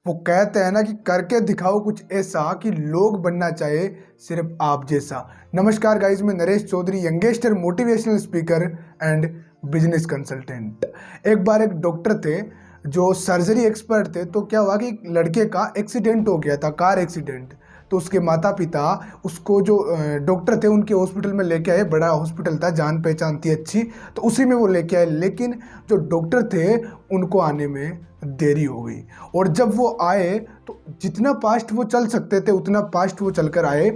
वो कहते हैं ना कि करके दिखाओ कुछ ऐसा कि लोग बनना चाहे सिर्फ आप जैसा। नमस्कार गाइस, मैं Naresh Chaudhary, youngster motivational speaker and business consultant. एक बार एक डॉक्टर थे जो सर्जरी एक्सपर्ट थे। तो क्या हुआ कि एक लड़के का एक्सीडेंट हो गया था, कार एक्सीडेंट। तो उसके माता पिता उसको जो डॉक्टर थे उनके हॉस्पिटल में लेके आए। बड़ा हॉस्पिटल था, जान पहचान थी अच्छी, तो उसी में वो लेके आए। लेकिन जो डॉक्टर थे उनको आने में देरी हो गई। और जब वो आए तो जितना फास्ट वो चल सकते थे उतना फास्ट वो चलकर आए।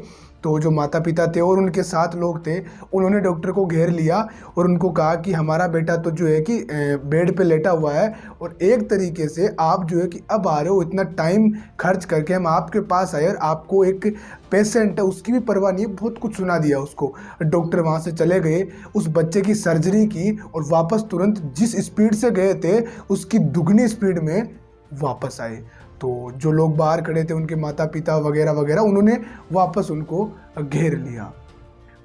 तो जो माता पिता थे और उनके साथ लोग थे, उन्होंने डॉक्टर को घेर लिया और उनको कहा कि हमारा बेटा तो जो है कि बेड पे लेटा हुआ है, और एक तरीके से आप जो है कि अब आ रहे हो, इतना टाइम खर्च करके हम आपके पास आए और आपको एक पेशेंट है उसकी भी परवाह नहीं है, बहुत कुछ सुना दिया उसको। डॉक्टर वहाँ से चले गए, उस बच्चे की सर्जरी की और वापस तुरंत जिस स्पीड से गए थे उसकी दुगनी स्पीड में वापस आए। तो जो लोग बाहर खड़े थे, उनके माता पिता वगैरह वगैरह, उन्होंने वापस उनको घेर लिया।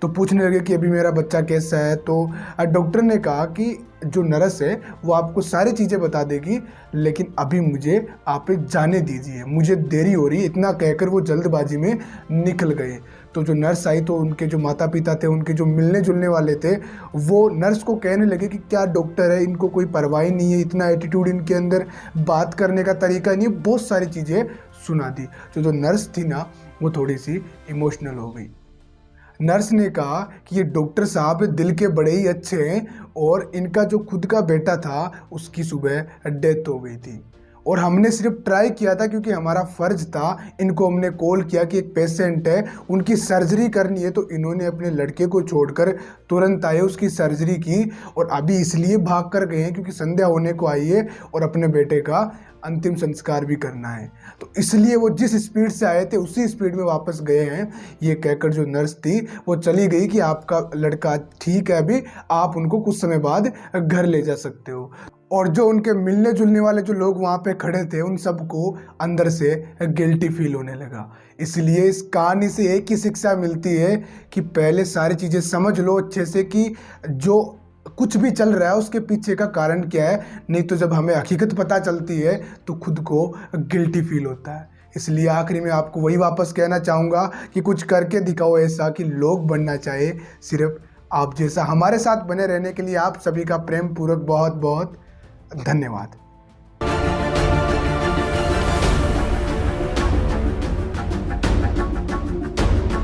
तो पूछने लगे कि अभी मेरा बच्चा कैसा है। तो डॉक्टर ने कहा कि जो नर्स है वो आपको सारी चीज़ें बता देगी, लेकिन अभी मुझे आप जाने दीजिए, मुझे देरी हो रही है। इतना कहकर वो जल्दबाजी में निकल गए। तो जो नर्स आई तो उनके जो माता पिता थे, उनके जो मिलने जुलने वाले थे, वो नर्स को कहने लगे कि क्या डॉक्टर है, इनको कोई परवाह ही नहीं है, इतना एटीट्यूड इनके अंदर, बात करने का तरीका नहीं है, बहुत सारी चीज़ें सुना दी। तो जो नर्स थी ना, वो थोड़ी सी इमोशनल हो गई। नर्स ने कहा कि ये डॉक्टर साहब दिल के बड़े ही अच्छे हैं, और इनका जो खुद का बेटा था उसकी सुबह डेथ हो गई थी, और हमने सिर्फ ट्राई किया था क्योंकि हमारा फ़र्ज था। इनको हमने कॉल किया कि एक पेशेंट है, उनकी सर्जरी करनी है, तो इन्होंने अपने लड़के को छोड़कर तुरंत आए, उसकी सर्जरी की, और अभी इसलिए भाग कर गए हैं क्योंकि संध्या होने को आई है और अपने बेटे का अंतिम संस्कार भी करना है। तो इसलिए वो जिस स्पीड से आए थे उसी स्पीड में वापस गए हैं। ये कहकर जो नर्स थी वो चली गई कि आपका लड़का ठीक है, अभी आप उनको कुछ समय बाद घर ले जा सकते हो। और जो उनके मिलने जुलने वाले जो लोग वहाँ पे खड़े थे, उन सबको अंदर से गिल्टी फील होने लगा। इसलिए इस कहानी से एक ही शिक्षा मिलती है कि पहले सारी चीज़ें समझ लो अच्छे से कि जो कुछ भी चल रहा है उसके पीछे का कारण क्या है। नहीं तो जब हमें हकीकत पता चलती है तो खुद को गिल्टी फील होता है। इसलिए आखिरी में आपको वही वापस कहना चाहूँगा कि कुछ करके दिखाओ ऐसा कि लोग बनना चाहे सिर्फ आप जैसा। हमारे साथ बने रहने के लिए आप सभी का प्रेम पूर्वक बहुत बहुत धन्यवाद।